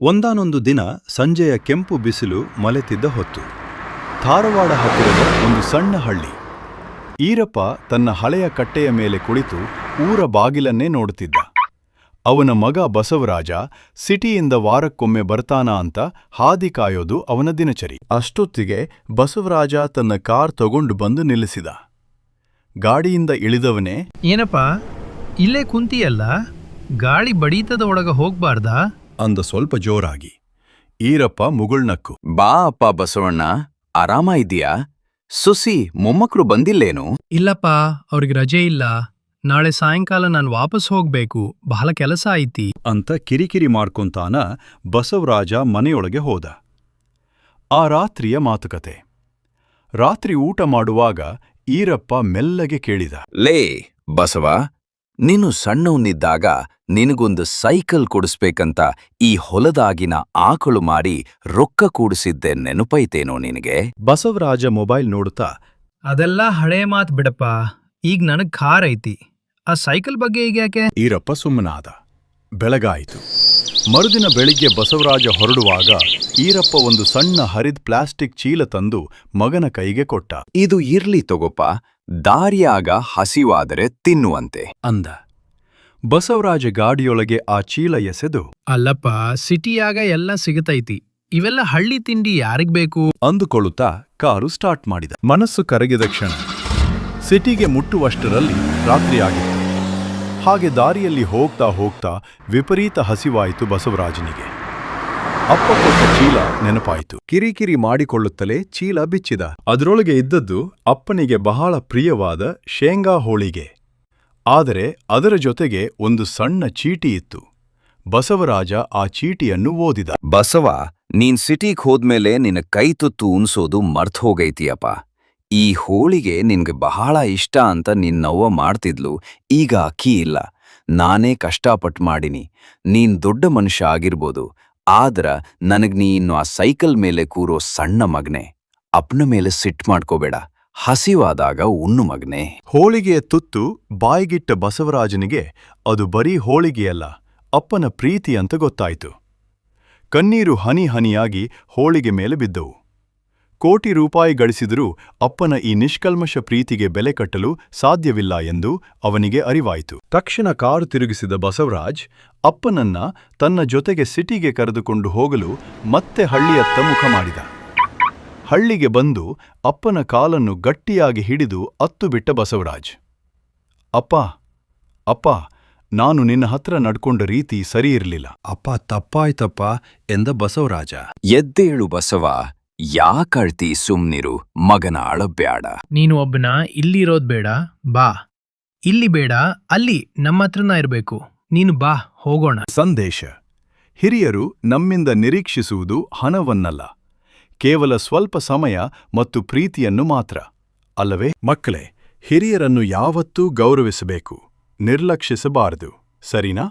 ಒಂದಾನೊಂದು ದಿನ ಸಂಜೆಯ ಕೆಂಪು ಬಿಸಿಲು ಮಲೆತಿದ್ದ ಹೊತ್ತು ಧಾರವಾಡ ಹತ್ತಿರದ ಒಂದು ಸಣ್ಣ ಹಳ್ಳಿ. ಈರಪ್ಪ ತನ್ನ ಹಳೆಯ ಕಟ್ಟೆಯ ಮೇಲೆ ಕುಳಿತು ಊರ ಬಾಗಿಲನ್ನೇ ನೋಡುತ್ತಿದ್ದ. ಅವನ ಮಗ ಬಸವರಾಜ ಸಿಟಿಯಿಂದ ವಾರಕ್ಕೊಮ್ಮೆ ಬರ್ತಾನ ಅಂತ ಹಾದಿ ಕಾಯೋದು ಅವನ ದಿನಚರಿ. ಅಷ್ಟೊತ್ತಿಗೆ ಬಸವರಾಜ ತನ್ನ ಕಾರ್ ತಗೊಂಡು ಬಂದು ನಿಲ್ಲಿಸಿದ. ಗಾಡಿಯಿಂದ ಇಳಿದವನೇ, ಏನಪ್ಪಾ ಇಲ್ಲೇ ಕುಂತಿಯಲ್ಲ, ಗಾಳಿ ಬಡೀತದ ಒಳಗ ಹೋಗ್ಬಾರ್ದಾ ಅಂದ ಸ್ವಲ್ಪ ಜೋರಾಗಿ. ಈರಪ್ಪ ಮುಗುಳ್ನಕ್ಕು. ಬಾ ಅಪ್ಪ ಬಸವಣ್ಣ, ಆರಾಮ ಇದೀಯಾ? ಸುಸಿ ಮೊಮ್ಮಕ್ಳು ಬಂದಿಲ್ಲೇನು? ಇಲ್ಲಪ್ಪ, ಅವ್ರಿಗೆ ರಜೆ ಇಲ್ಲ, ನಾಳೆ ಸಾಯಂಕಾಲ ನಾನು ವಾಪಸ್ ಹೋಗ್ಬೇಕು, ಬಹಳ ಕೆಲಸ ಐತಿ ಅಂತ ಕಿರಿಕಿರಿ ಮಾಡ್ಕೊಂತಾನ ಬಸವರಾಜ ಮನೆಯೊಳಗೆ ಹೋದ. ಆ ರಾತ್ರಿಯ ಮಾತುಕತೆ. ರಾತ್ರಿ ಊಟ ಮಾಡುವಾಗ ಈರಪ್ಪ ಮೆಲ್ಲಗೆ ಕೇಳಿದ, ಲೇ ಬಸವ, ನೀನು ಸಣ್ಣವನಿದ್ದಾಗ ನಿನಗೊಂದು ಸೈಕಲ್ ಕೊಡಿಸ್ಬೇಕಂತ ಈ ಹೊಲದಾಗಿನ ಆಕಳು ಮಾರಿ ರೊಕ್ಕ ಕೂಡಿಸಿದ್ದೆ ನೆನಪೈತೇನೋ ನಿನಗೆ? ಬಸವರಾಜ ಮೊಬೈಲ್ ನೋಡುತ್ತಾ, ಅದೆಲ್ಲ ಹಳೆ ಮಾತ್ ಬಿಡಪ್ಪ, ಈಗ ನನಗ್ ಕಾರ್ ಐತಿ, ಆ ಸೈಕಲ್ ಬಗ್ಗೆ ಈಗ ಯಾಕೆ? ಈರಪ್ಪ ಸುಮ್ಮನಾದ. ಬೆಳಗಾಯಿತು. ಮರುದಿನ ಬೆಳಿಗ್ಗೆ ಬಸವರಾಜ ಹೊರಡುವಾಗ ಈರಪ್ಪ ಒಂದು ಸಣ್ಣ ಹರಿದ ಪ್ಲಾಸ್ಟಿಕ್ ಚೀಲ ತಂದು ಮಗನ ಕೈಗೆ ಕೊಟ್ಟ. ಇದು ಇರ್ಲಿ ತಗೋಪ, ದಾರಿಯಾಗ ಹಸಿವಾದರೆ ತಿನ್ನುವಂತೆ ಅಂದ. ಬಸವರಾಜ ಗಾಡಿಯೊಳಗೆ ಆ ಚೀಲ ಎಸೆದು, ಅಲ್ಲಪ್ಪ, ಸಿಟಿಯಾಗ ಎಲ್ಲ ಸಿಗತೈತಿ, ಇವೆಲ್ಲ ಹಳ್ಳಿ ತಿಂಡಿ ಯಾರಿಗ್ ಬೇಕು ಅಂದುಕೊಳ್ಳುತ್ತಾ ಕಾರು ಸ್ಟಾರ್ಟ್ ಮಾಡಿದ. ಮನಸ್ಸು ಕರಗಿದ ಕ್ಷಣ. ಸಿಟಿಗೆ ಮುಟ್ಟುವಷ್ಟರಲ್ಲಿ ರಾತ್ರಿಯಾಗಿತ್ತು. ಹಾಗೆ ದಾರಿಯಲ್ಲಿ ಹೋಗ್ತಾ ಹೋಗ್ತಾ ವಿಪರೀತ ಹಸಿವಾಯಿತು ಬಸವರಾಜನಿಗೆ. ಅಪ್ಪ ಕೊಟ್ಟ ಚೀಲ ನೆನಪಾಯಿತು. ಕಿರಿಕಿರಿ ಮಾಡಿಕೊಳ್ಳುತ್ತಲೇ ಚೀಲ ಬಿಚ್ಚಿದ. ಅದರೊಳಗೆ ಇದ್ದದ್ದು ಅಪ್ಪನಿಗೆ ಬಹಳ ಪ್ರಿಯವಾದ ಶೇಂಗಾ ಹೋಳಿಗೆ. ಆದರೆ ಅದರ ಜೊತೆಗೆ ಒಂದು ಸಣ್ಣ ಚೀಟಿ ಇತ್ತು. ಬಸವರಾಜ ಆ ಚೀಟಿಯನ್ನು ಓದಿದ. ಬಸವ, ನೀನ್ ಸಿಟಿಗ್ ಹೋದ್ಮೇಲೆ ನಿನ್ನ ಕೈ ತುತ್ತು ಉಣ್ಸೋದು ಮರ್ತ್ ಹೋಗೈತಿಯಪ್ಪ. ಈ ಹೋಳಿಗೆ ನಿನ್ಗೆ ಬಹಳ ಇಷ್ಟ ಅಂತ ನಿನ್ನವ್ವ ಮಾಡ್ತಿದ್ಲು, ಈಗ ಅಕ್ಕಿ ಇಲ್ಲ. ನಾನೇ ಕಷ್ಟಪಟ್ಟು ಮಾಡಿನಿ. ನೀನ್ ದೊಡ್ಡ ಮನುಷ್ಯ ಆಗಿರ್ಬೋದು, ಆದ್ರ ನನಗ್ ನೀ ಇನ್ನು ಆ ಸೈಕಲ್ ಮೇಲೆ ಕೂರೋ ಸಣ್ಣ ಮಗನೆ. ಅಪ್ಪನ ಮೇಲೆ ಸಿಟ್ಟು ಮಾಡ್ಕೋಬೇಡ, ಹಸಿವಾದಾಗ ಉಣ್ಣು ಮಗನೆ. ಹೋಳಿಗೆಯ ತುತ್ತು ಬಾಯಿಗಿಟ್ಟ ಬಸವರಾಜನಿಗೆ ಅದು ಬರೀ ಹೋಳಿಗೆಯಲ್ಲ, ಅಪ್ಪನ ಪ್ರೀತಿ ಅಂತ ಗೊತ್ತಾಯಿತು. ಕಣ್ಣೀರು ಹನಿ ಹನಿಯಾಗಿ ಹೋಳಿಗೆ ಮೇಲೆ ಬಿದ್ದವು. ಕೋಟಿ ರೂಪಾಯಿ ಗಳಿಸಿದರೂ ಅಪ್ಪನ ಈ ನಿಷ್ಕಲ್ಮಶ ಪ್ರೀತಿಗೆ ಬೆಲೆ ಕಟ್ಟಲು ಸಾಧ್ಯವಿಲ್ಲ ಎಂದು ಅವನಿಗೆ ಅರಿವಾಯಿತು. ತಕ್ಷಣ ಕಾರು ತಿರುಗಿಸಿದ ಬಸವರಾಜ್ ಅಪ್ಪನನ್ನ ತನ್ನ ಜೊತೆಗೆ ಸಿಟಿಗೆ ಕರೆದುಕೊಂಡು ಹೋಗಲು ಮತ್ತೆ ಹಳ್ಳಿಯತ್ತ ಮುಖ ಮಾಡಿದ. ಹಳ್ಳಿಗೆ ಬಂದು ಅಪ್ಪನ ಕಾಲನ್ನು ಗಟ್ಟಿಯಾಗಿ ಹಿಡಿದು ಅತ್ತು ಬಿಟ್ಟ ಬಸವರಾಜ್. ಅಪ್ಪ, ಅಪ್ಪ, ನಾನು ನಿನ್ನ ಹತ್ರ ನಡ್ಕೊಂಡ ರೀತಿ ಸರಿಯಿರಲಿಲ್ಲ. ಅಪ್ಪ, ತಪ್ಪಾಯ್ತಪ್ಪ ಎಂದ ಬಸವರಾಜ. ಎದ್ದೇಳು ಬಸವ, ಯಾಕಳ್ತಿ ಸುಮ್ನಿರು, ಮಗನ ಅಳಬ್ಯಾಡ. ನೀನು ಒಬ್ಬನ ಇಲ್ಲಿರೋದ್ ಬೇಡ, ಬಾ. ಇಲ್ಲಿ ಬೇಡ, ಅಲ್ಲಿ ನಮ್ಮ ಹತ್ರನ ಇರ್ಬೇಕು, ನೀನು ಬಾ, ಹೋಗೋಣ. ಸಂದೇಶ: ಹಿರಿಯರು ನಮ್ಮಿಂದ ನಿರೀಕ್ಷಿಸುವುದು ಹಣವನ್ನಲ್ಲ, ಕೇವಲ ಸ್ವಲ್ಪ ಸಮಯ ಮತ್ತು ಪ್ರೀತಿಯನ್ನು ಮಾತ್ರ. ಅಲ್ಲವೇ ಮಕ್ಕಳೇ? ಹಿರಿಯರನ್ನು ಯಾವತ್ತೂ ಗೌರವಿಸಬೇಕು, ನಿರ್ಲಕ್ಷಿಸಬಾರದು. ಸರಿನಾ?